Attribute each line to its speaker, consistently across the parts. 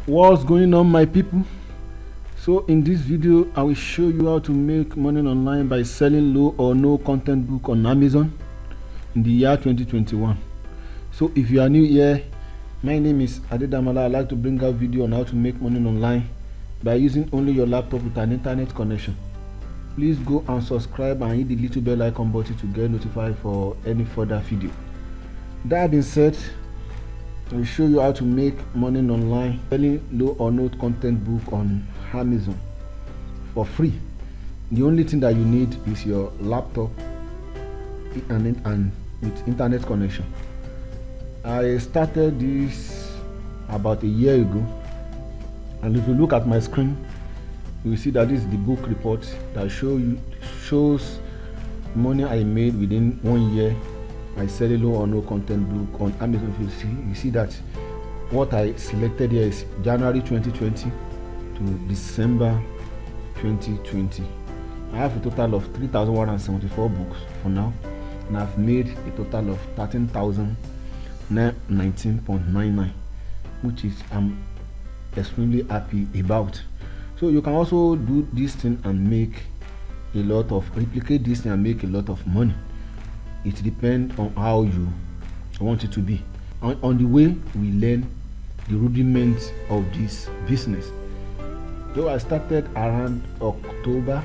Speaker 1: What's going on, my people? So in this video I will show you how to make money online by selling low or no content book on Amazon in the year 2021. So if you are new here, my name is Adedamola. I like to bring out video on how to make money online by using only your laptop with an internet connection. Please go and subscribe and hit the little bell icon button to get notified for any further video. That being said, I will show you how to make money online selling low or no content book on Amazon for free. The only thing that you need is your laptop and with internet connection. I started this about a year ago, and if you look at my screen, you will see that this is the book report that shows money I made within 1 year by selling low or no content book on Amazon. You see that what I selected here is January 2020 to December 2020. I have a total of 3,174 books for now, and I've made a total of 13,019.99, which is I'm extremely happy about. So you can also do this thing and replicate this thing and make a lot of money. It depends on how you want it to be. On the way, we learn the rudiments of this business. So I started around October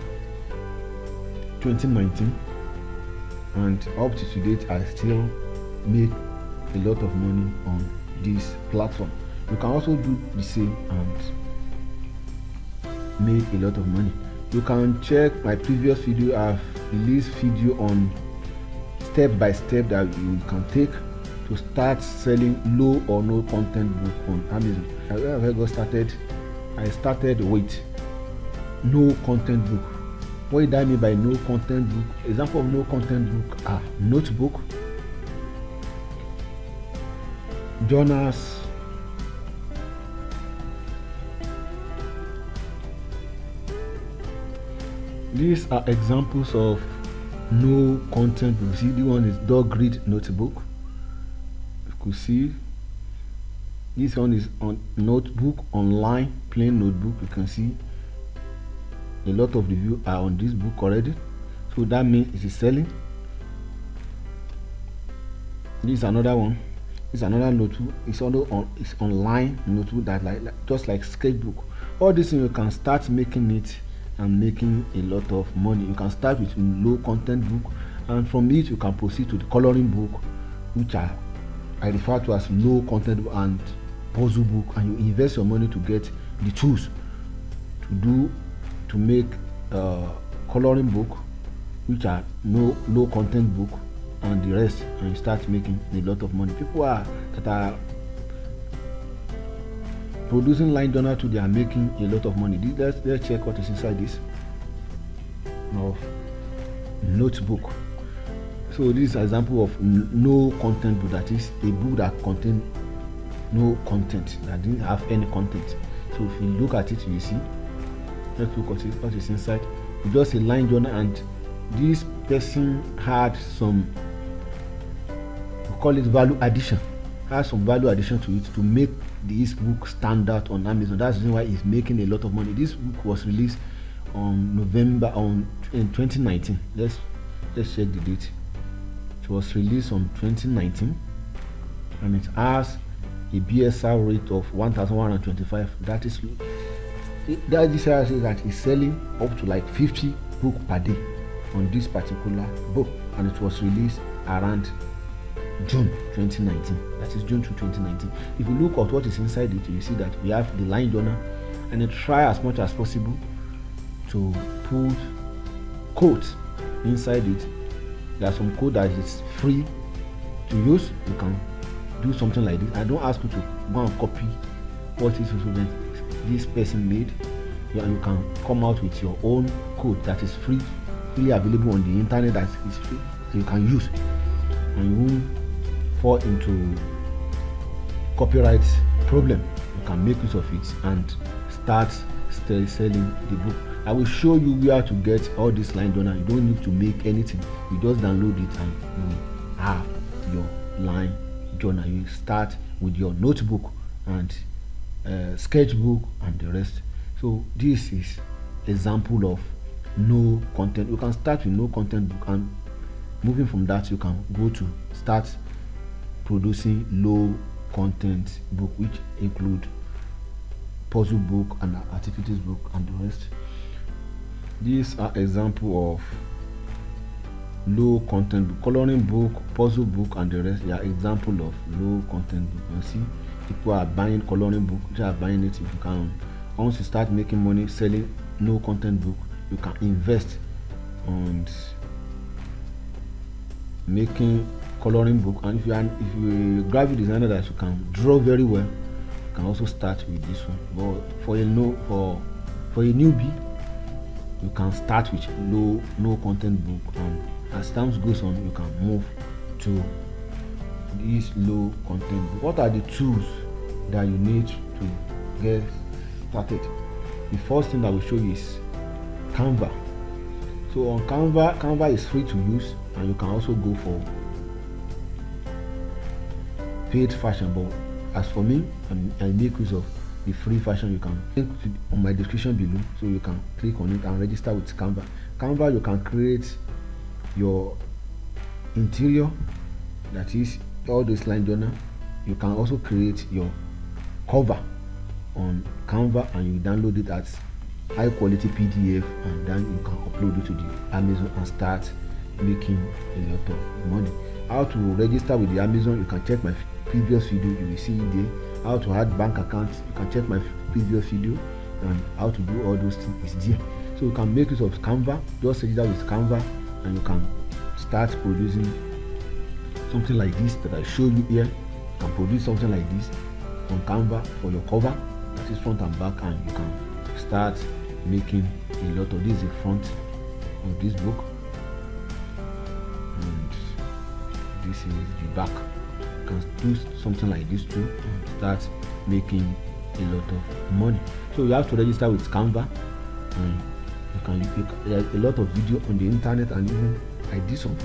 Speaker 1: 2019, and up to date I still make a lot of money on this platform. You can also do the same and make a lot of money. You can check my previous video. I've released video on step by step that you can take to start selling low or no content book on Amazon. When I got started, I started with no content book. What did I mean by no content book? Example of no content book are notebook, journals, these are examples of no content book. See, the one is dog grid notebook. You could see this one is on notebook, online plain notebook. You can see a lot of reviews are on this book already, so that means it is selling. This is another one. It's another notebook. It's online notebook that just like sketchbook. All these things you can start making it and making a lot of money. You can start with low content book, and from it you can proceed to the coloring book, which I refer to as low content book, and puzzle book, and you invest your money to get the tools to make coloring book, which are low content book, and the rest, and you start making a lot of money. People that are producing line journal too, they are making a lot of money. Let's check what is inside this of notebook. So this is an example of no content book, that is a book that contains no content, that didn't have any content. So if you look at it, you see, let's look at it, what is inside. It's just a line journal, and this person had some, we call it value addition, has some value addition to it to make this book stand out on Amazon. That's the reason why he's making a lot of money. This book was released on November in 2019. Let's check the date. It was released on 2019, and it has a BSR rate of 1,125. That is this says that it's selling up to like 50 books per day on this particular book, and it was released around June 2019. That is June 2019. If you look at what is inside it, you see that we have the line journal, and I try as much as possible to put codes inside it. There are some code that is free to use. You can do something like this. I don't ask you to go and copy what this person made. You can come out with your own code that is freely available on the internet, that is free, so you can use, and you won't fall into copyright problem. You can make use of it and start selling the book. I will show you where to get all this line journal. You don't need to make anything. You just download it and you have your line journal. You start with your notebook and sketchbook and the rest. So this is example of no content. You can start with no content book, and moving from that you can go to start producing low content book, which include puzzle book and activities book and the rest. These are example of low content book. Coloring book, puzzle book and the rest. They are example of low content book. You see people are buying coloring book, they are buying it. If you can, once you start making money selling no content book, you can invest on making coloring book. And if you are a graphic designer that you can draw very well, you can also start with this one. But for a newbie, you can start with no content book, and as time goes on you can move to this low content book. What are the tools that you need to get started? The first thing that will show you is Canva. So on Canva is free to use, and you can also go for paid version. But as for me, I make use of the free version. You can link on my description below, so you can click on it and register with Canva. Canva, you can create your interior, that is all this line journal. You can also create your cover on Canva, and you download it as high quality PDF, and then you can upload it to the Amazon and start making a lot of money. How to register with the Amazon, you can check my previous video, you will see it there. How to add bank accounts, you can check my previous video, and how to do all those things is there. So you can make use of Canva. Just register with Canva and you can start producing something like this that I show you here. You can produce something like this on Canva for your cover, that is front and back, and you can start making a lot of this. Is the front of this book, and this is the back. You can do something like this too and start making a lot of money. So you have to register with Canva, and there are a lot of video on the internet, and even I did some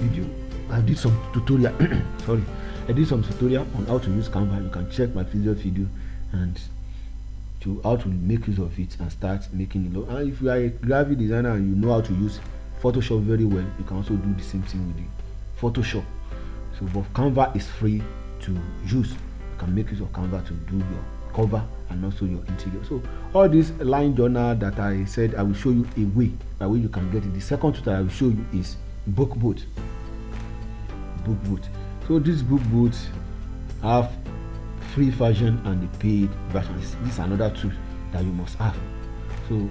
Speaker 1: tutorial sorry, I did some tutorial on how to use Canva. You can check my previous video and to how to make use of it and start making a lot. And if you are a graphic designer and you know how to use Photoshop very well, you can also do the same thing with the Photoshop. So but Canva is free to use. You can make use of Canva to do your cover and also your interior. So all this line journal that I said, I will show you a way by which you can get it. The second tutorial I will show you is BookBoat. So this BookBoat have free version and the paid version. This is another tool that you must have. So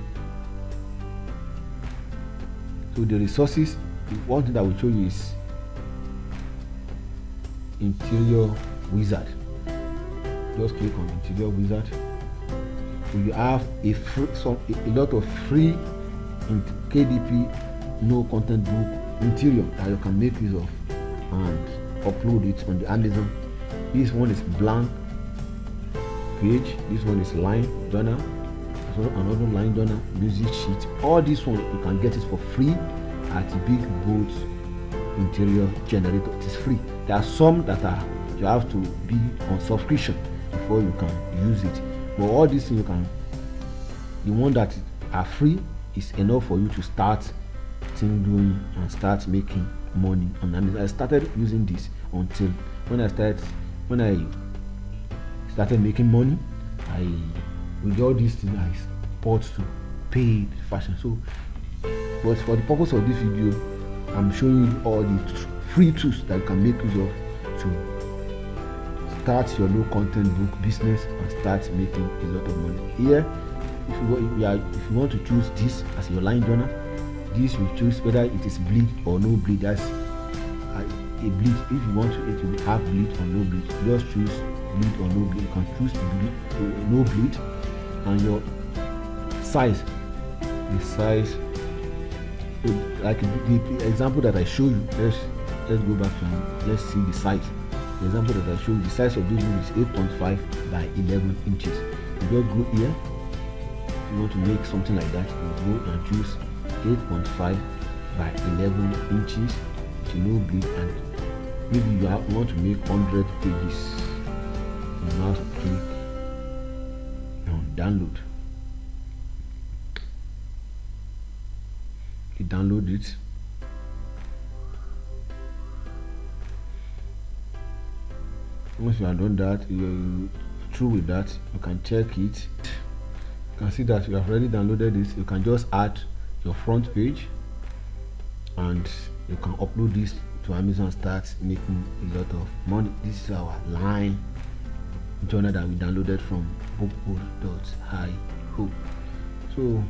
Speaker 1: the resources, one thing that will show you is Interior Wizard. Just click on Interior Wizard. So you have a lot of free in KDP no content book interior that you can make use of and upload it on the Amazon. This one is blank page, this one is line journal, another line journal, music sheet. All this one you can get it for free at BookBoat Interior Generator. It is free. There are some that you have to be on subscription before you can use it, but all these things the one that are free is enough for you to start doing and start making money on Amazon. I started using this until when I started making money, with all these things I bought to paid fashion. So but for the purpose of this video, I'm showing you all the free tools that you can make use of to start your low content book business and start making a lot of money. Here, if you want to choose this as your line journal, this will choose whether it is bleed or no bleed. That's a bleed. If you want to have bleed or no bleed, just choose bleed or no bleed. You can choose bleed, no bleed, and your size. The size, like the example that I show you. Let's go back to let's see the size. The example that I show you, the size of this book is 8.5 by 11 inches. You just go here. If you want to make something like that, you go and choose 8.5 by 11 inches to no bleed, and maybe you want to make 100 pages. You now click download. You download it. Once you have done that, you're through with that, you can check it. You can see that you have already downloaded this. You can just add your front page and you can upload this to Amazon, start making a lot of money. This is our line journal that we downloaded from bookbook.io. So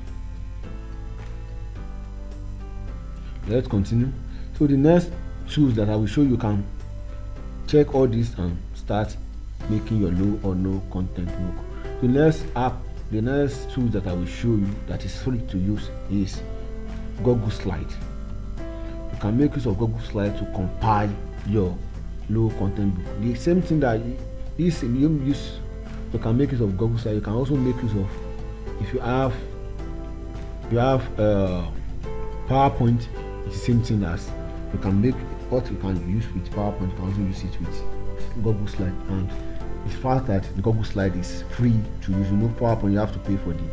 Speaker 1: let's continue. So the next tools that I will show you, can check all this and start making your low or no content book. The next tool that I will show you that is free to use is Google Slide. You can make use of Google Slide to compile your low content book. The same thing that you can make use of Google Slide. You can also make use of, if you have PowerPoint, it's the same thing as you can make what you can use with PowerPoint. You can also use it with Google Slide, and the fact that the Google Slide is free to use. You know, PowerPoint you have to pay for the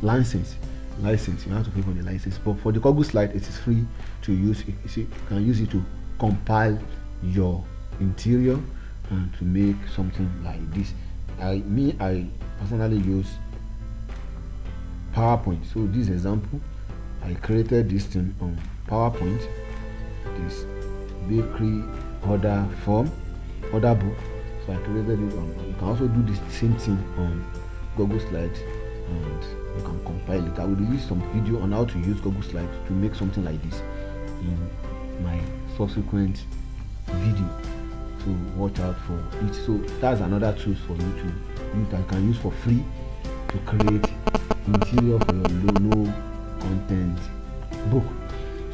Speaker 1: license. You have to pay for the license, but for the Google Slide it is free to use. You can use it to compile your interior and to make something like this. I personally use PowerPoint. So this example, I created this thing on PowerPoint, this bakery order book. So I created it on. You can also do the same thing on Google Slides, and you can compile it. I will release some video on how to use Google Slides to make something like this in my subsequent video, so watch out for it. So that's another tool for you to use that you can use for free to create interior for your low content book.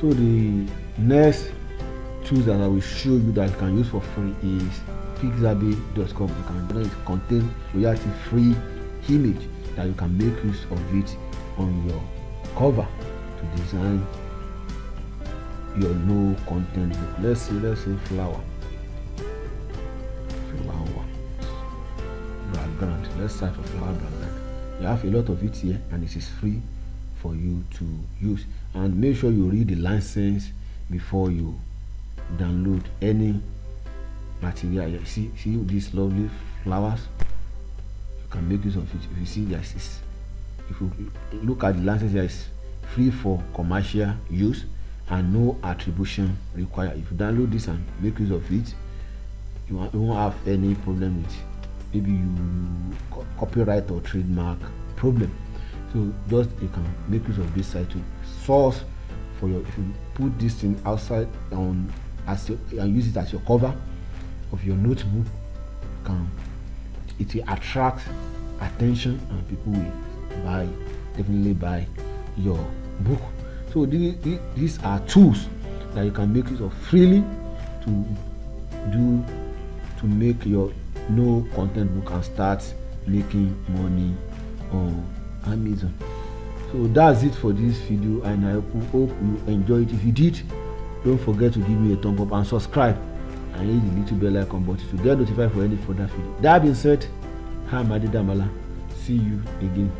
Speaker 1: So the next tool that I will show you that you can use for free is pixabay.com. It contains royalty free image that you can make use of it on your cover to design your low content book. Let's say flower background. Let's start with flower background. You have a lot of it here, and it is free for you to use. And make sure you read the license before you download any material. You see these lovely flowers, you can make use of it. If you see this, if you look at the license, here is free for commercial use and no attribution required. If you download this and make use of it, you won't have any problem with maybe you copyright or trademark problem. So just you can make use of this site to source for your. If you put this thing outside on and use it as your cover of your notebook, it will attract attention and people will definitely buy your book. So these are tools that you can make use of freely to make your no content book and start making money on Amazon. So that's it for this video, and I hope you enjoyed it. If you did, don't forget to give me a thumb up and subscribe and hit the little bell icon button to get notified for any further video. That being said, I'm Adedamala. See you again.